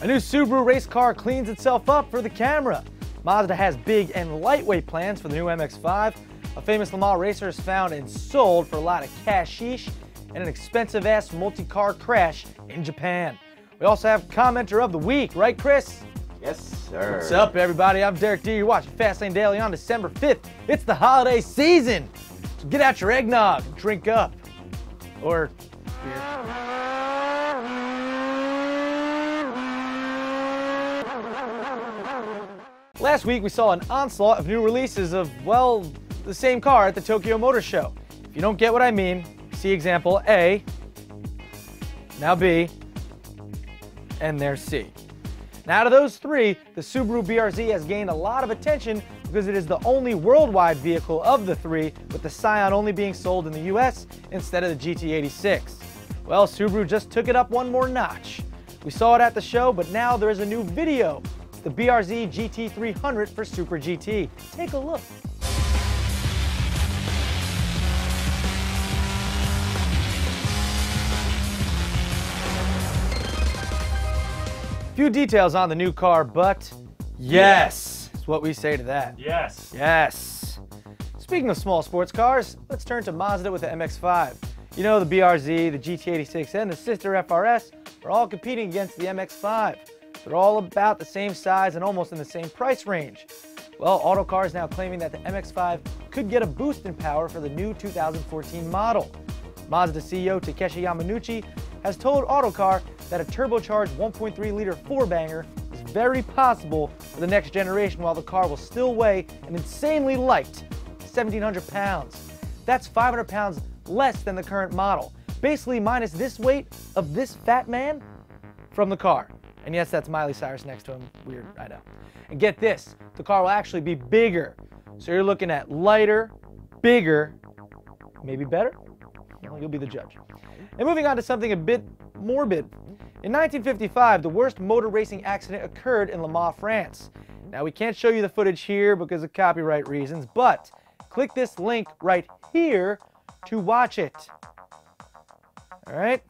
A new Subaru race car cleans itself up for the camera. Mazda has big and lightweight plans for the new MX-5. A famous Le Mans racer is found and sold for a lot of cashish and an expensive-ass multi-car crash in Japan. We also have commenter of the week, right, Chris? Yes, sir. What's up, everybody? I'm Derek D. You're watching Fastlane Daily on December 5th. It's the holiday season, so get out your eggnog and drink up. Or beer. Last week, we saw an onslaught of new releases of, well, the same car at the Tokyo Motor Show. If you don't get what I mean, see example A, now B, and there's C. Now, out of those three, the Subaru BRZ has gained a lot of attention because it is the only worldwide vehicle of the three, with the Scion only being sold in the US instead of the GT86. Well, Subaru just took it up one more notch. We saw it at the show, but now there is a new video. It's the BRZ GT300 for SuperGT. Take a look. Few details on the new car, but yes, is what we say to that. Yes. Yes. Speaking of small sports cars, let's turn to Mazda with the MX-5. You know, the BRZ, the GT86, and the sister FRS are all competing against the MX-5. They're all about the same size and almost in the same price range. Well, Autocar is now claiming that the MX-5 could get a boost in power for the new 2014 model. Mazda CEO Takeshi Yamanuchi has told Autocar that a turbocharged 1.3-liter four-banger is very possible for the next generation, while the car will still weigh an insanely light 1,700 pounds. That's 500 pounds less than the current model, basically minus this weight of this fat man from the car. And yes, that's Miley Cyrus next to him. Weird, I know. And get this, the car will actually be bigger. So you're looking at lighter, bigger, maybe better? Well, you'll be the judge. And moving on to something a bit morbid. In 1955, the worst motor racing accident occurred in Le Mans, France. Now, we can't show you the footage here because of copyright reasons, but click this link right here to watch it. All right?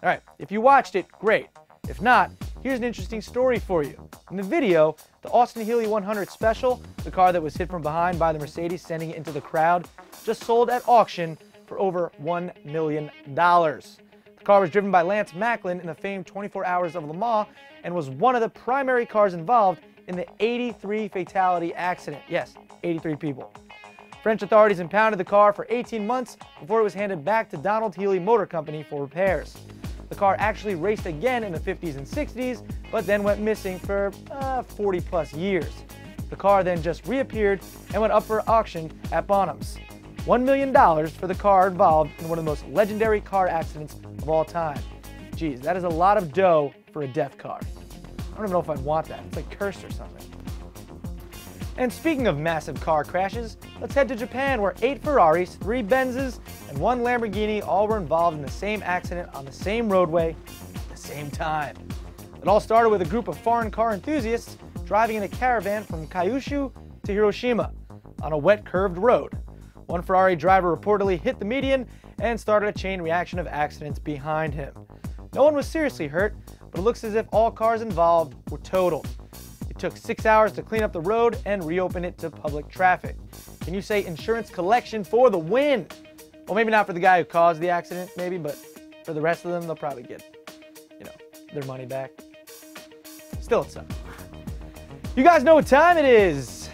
All right, if you watched it, great. If not, here's an interesting story for you. In the video, the Austin Healey 100 Special, the car that was hit from behind by the Mercedes sending it into the crowd, just sold at auction for over $1 million. The car was driven by Lance Macklin in the famed 24 Hours of Le Mans and was one of the primary cars involved in the 83 fatality accident. Yes, 83 people. French authorities impounded the car for 18 months before it was handed back to Donald Healey Motor Company for repairs. The car actually raced again in the 50s and 60s, but then went missing for 40 plus years. The car then just reappeared and went up for auction at Bonham's. $1 million for the car involved in one of the most legendary car accidents of all time. Geez, that is a lot of dough for a death car. I don't even know if I'd want that. It's like cursed or something. And speaking of massive car crashes, let's head to Japan, where 8 Ferraris, 3 Benzes, and 1 Lamborghini all were involved in the same accident on the same roadway at the same time. It all started with a group of foreign car enthusiasts driving in a caravan from Kyushu to Hiroshima on a wet, curved road. One Ferrari driver reportedly hit the median and started a chain reaction of accidents behind him. No one was seriously hurt, but it looks as if all cars involved were totaled. It took 6 hours to clean up the road and reopen it to public traffic. Can you say insurance collection for the win? Well, maybe not for the guy who caused the accident, maybe, but for the rest of them, they'll probably get, their money back. Still, it sucks. You guys know what time it is.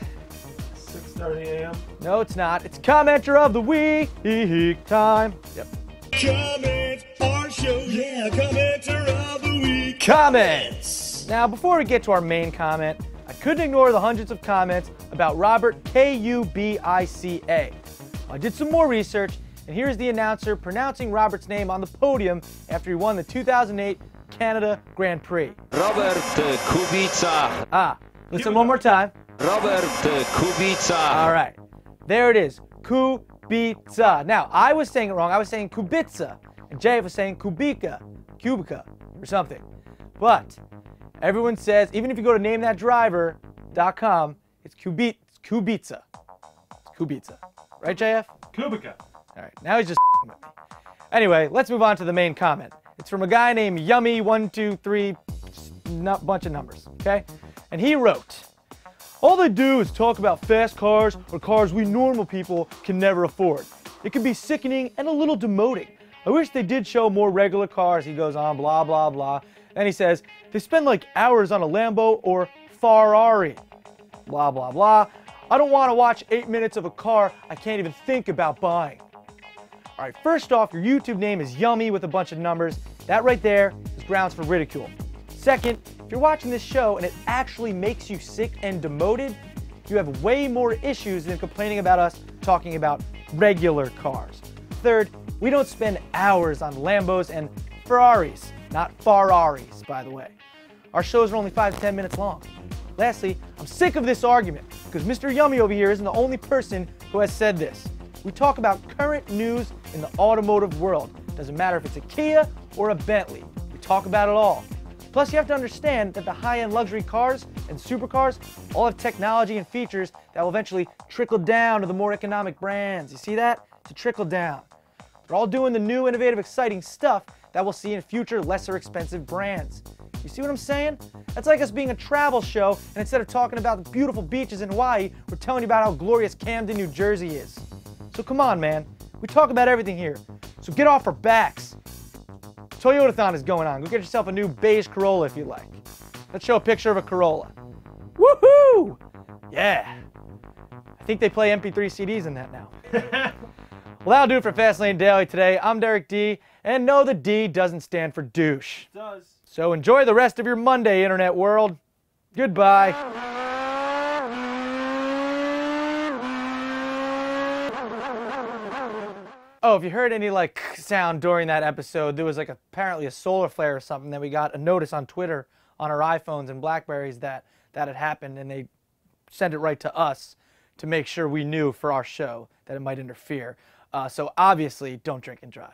6:30 a.m. No, it's not. It's commenter of the week time. Yep. Comment our show, yeah, commenter of the week. Comments. Now, before we get to our main comment, I couldn't ignore the hundreds of comments about Robert Kubica. I did some more research, and here's the announcer pronouncing Robert's name on the podium after he won the 2008 Canada Grand Prix. Robert Kubica. Listen one more time. Robert Kubica. All right, there it is, Kubica. Now, I was saying it wrong. I was saying Kubica, and JF was saying Kubica, or something. But everyone says, even if you go to namethatdriver.com, it's Kubica. It's Kubica. Right, JF? Kubica. All right, now he's just with me. Anyway, let's move on to the main comment. It's from a guy named Yummy123 bunch of numbers, okay? And he wrote, all they do is talk about fast cars or cars we normal people can never afford. It can be sickening and a little demoting. I wish they did show more regular cars. He goes on, blah, blah, blah. And he says, they spend like hours on a Lambo or Ferrari, blah, blah, blah. I don't want to watch 8 minutes of a car I can't even think about buying. All right, first off, your YouTube name is Yummy with a bunch of numbers. That right there is grounds for ridicule. Second, if you're watching this show and it actually makes you sick and demoted, you have way more issues than complaining about us talking about regular cars. Third, we don't spend hours on Lambos and Ferraris, not Ferraris, by the way. Our shows are only 5 to 10 minutes long. Lastly, I'm sick of this argument because Mr. Yummy over here isn't the only person who has said this. We talk about current news in the automotive world. Doesn't matter if it's a Kia or a Bentley. We talk about it all. Plus, you have to understand that the high-end luxury cars and supercars all have technology and features that will eventually trickle down to the more economic brands. You see that? To trickle down. They're all doing the new, innovative, exciting stuff that we'll see in future, lesser expensive brands. You see what I'm saying? That's like us being a travel show, and instead of talking about the beautiful beaches in Hawaii, we're telling you about how glorious Camden, New Jersey is. So come on, man. We talk about everything here. So get off our backs. Toyotathon is going on. Go get yourself a new beige Corolla if you like. Let's show a picture of a Corolla. Woohoo! Yeah. I think they play MP3 CDs in that now. Well, that'll do it for Fastlane Daily today. I'm Derek D, and no, the D doesn't stand for douche. It does. So enjoy the rest of your Monday, internet world. Goodbye. Oh, if you heard any like sound during that episode, there was like apparently a solar flare or something. Then we got a notice on Twitter on our iPhones and Blackberries that had happened, and they sent it right to us to make sure we knew for our show that it might interfere. So obviously, don't drink and drive.